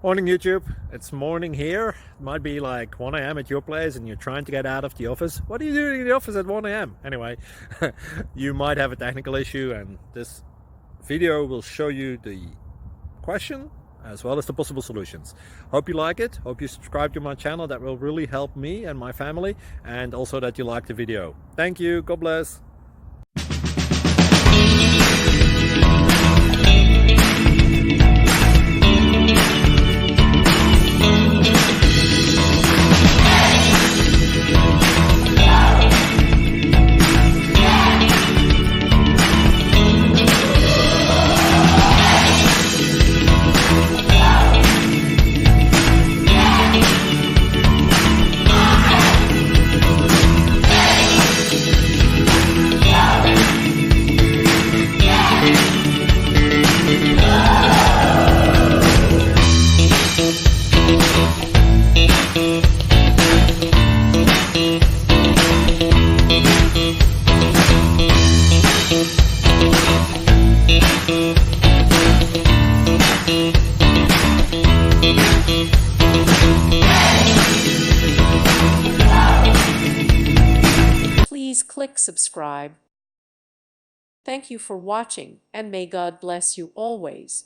Morning YouTube, it's morning here. It might be like 1 a.m. at your place and you're trying to get out of the office. What are you doing in the office at 1 a.m.? Anyway, you might have a technical issue and this video will show you the question as well as the possible solutions. Hope you like it, hope you subscribe to my channel. That will really help me and my family, and also that you like the video. Thank you, God bless. Please click subscribe. Thank you for watching, and may God bless you always.